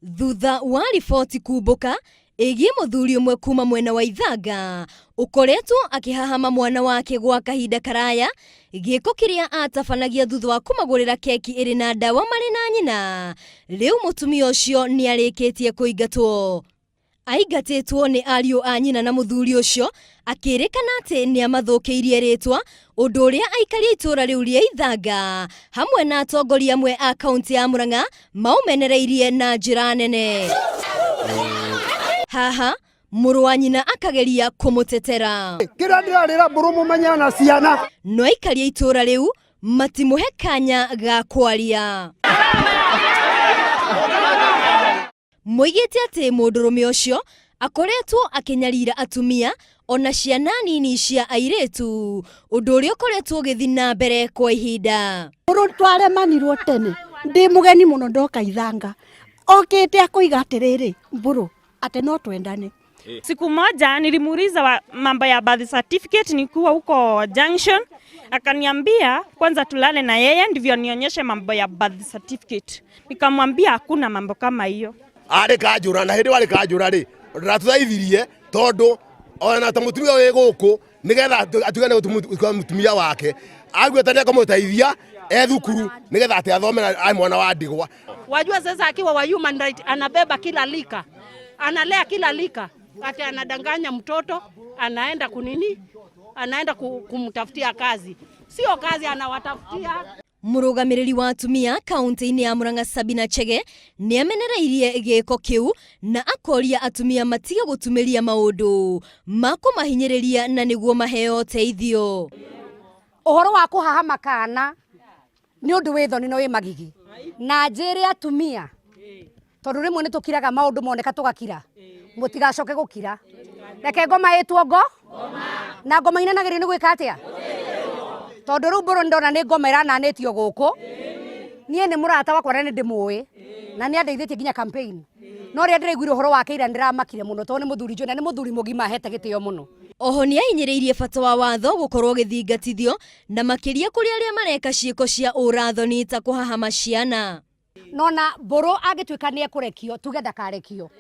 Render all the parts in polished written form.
Thutha wa riboti kumbũka ĩgiĩ mũthuri ũmwe kuma mwena wa Ithanga ũkoretwo akĩhahama mwana wake gwa kahinda karaya, gĩko kĩrĩa atabanagia thutha wa kũmagũrĩra keki ĩrĩ na ndawa marĩ na nyina, rĩu mũtumia ũcio nĩarĩkĩtie kũingatwo. Aingatĩtwo nĩ ariũ a nyina na mũthuri ũcio, akĩrĩkana atĩ nĩamathũkĩirie rĩtwa, ũndũ ũrĩa aikari a itũra rĩu rĩa Ithanga hamwe na atongoria amwe a kaunti ya Murang'a maumenereirie na njĩra nene. Haha mũrũ wa nyina akageria kũmũtetera. Kĩrĩa ndĩrarĩra mbũrũ mũmenya na ciana. No aikari a itũra rĩu matimũhe kanya ga kwaria. Moigĩte atĩ mũndũrũme ũcio akoretwo akĩnyarira atumia ona ciana nini cia airĩtu, ũndũ ũrĩa ũkoretwo ũgĩthiĩ na mbere kwa ihinda. Mũrũ twaremanirwo tene, ndĩ mũgeni mũno ndoka Ithanga, okĩte akũiga atĩrĩrĩ mbũrũ ate no twendane. Siku moja nilimuuliza mambo ya birth certificate nikuwa huko Junction, akaniambia kwanza tulale na yeye ndivyo nionyeshe mambo ya birth certificate. Nikamwambia hakuna mambo kama hiyo. Ari kajura na hindi wari kajura ri ratuthaithirie tondu ona ta mutumia we guku nigetha atugane mutumia wake agwetania kumuteithia thukuru nigetha ati athomera ai mwana wa ndigwa. Wajua sasa akiwa wa human right anabeba kila lika, analea kila lika, ati anadanganya mtoto, anaenda kunini, anaenda kumtafutia kazi, sio kazi anawatafutia. Mũrũgamĩrĩri wa atumia kaunti-inĩ ya Murang'a Sabina Chege nĩamenereirie gĩko kĩu na akoria atumia matige gũtumĩria maũndũ ma kũmahinyĩrĩria na nĩguo maheo teithio. Ũhoro wa kũhahama kana nĩ ũndũ wĩ thoni no wĩ magigi na njĩre atumia tondũ rĩmwe nĩ tũkiraga maũndũ moneka tũgakira, mũtigacoke gũkira. Reke ngoma ĩtwo na ngoma inanagĩrĩrio nĩ gwĩka atĩa? Tondũ rĩu mbũrũ ndona nĩ ngoma ĩrananĩtio gũkũ, niĩ nĩ mũrata wakwa na nĩ ndĩmũĩ na nĩ andeithĩtie nginya campaign, no rĩrĩa ndĩraiguire ũhoro wake ira ndĩramakire mũno tondũ nĩ mũthuri njũĩ na nĩ mũthuri mũgima ahete gĩtĩo mũno. Oho nĩahinyĩrĩirie bata wa watho gũkorwo ũgĩthingatithio na makĩria kũrĩ arĩa mareka ciĩko cia ũrathoni ta kũhahama ciana. Nona mbũrũ angĩtuĩka nĩ ekũrekio tuge ndakarekio.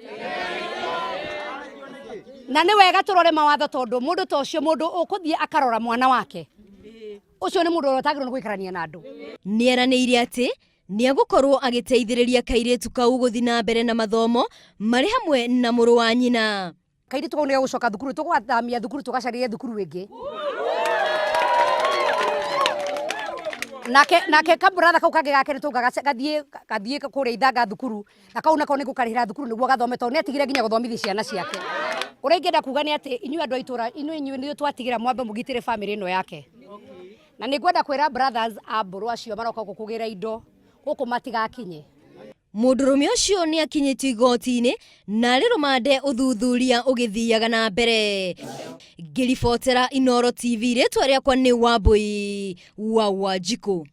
Na nĩ wega tũrore mawatho tondũ mũndũ ta ũcio mũndũ ũkũthiĩ akarora mwana wake, ucio nĩ mũndũ ũrĩa ũtagĩrĩirwo gũikarania na andũ. Nĩeranĩire atĩ nĩagũkorwo agĩteithĩrĩria kairĩtu kau gũthiĩ na mbere na mathomo marĩ hamwe na mũrũ wa nyina. Kairĩtu kau nĩ gũcoka thukuru, tũgwathamia thukuru tũgacaria thukuru ĩngĩ. Nake kabratha kau kangĩ gake nĩ gathiĩ kũrĩa Ithanga thukuru, na kau nako nĩ gũkarĩhĩra thukuru nĩguo gathome tondũ nĩatigire nginya gũthomithia ciana ciake. Ũrĩa ingĩenda kuga nĩ atĩ inyuĩ andũ a itũra inyuĩ nĩ twatigĩra mwambe mũgitĩre family ĩno yake. Na nĩngwenda kwĩra brothers a mbũrũ acio maroka gũkũgĩra indo gũkũ matigakinye. Mũndũrũme ũcio nĩ akinyĩtio igoti-inĩ na rĩ rũmande ũthuthuria ũgĩthiaga na mbere. Ngĩribotera Inooro TV, rĩtwa rĩakwa nĩ Wambui wa Wanjikũ.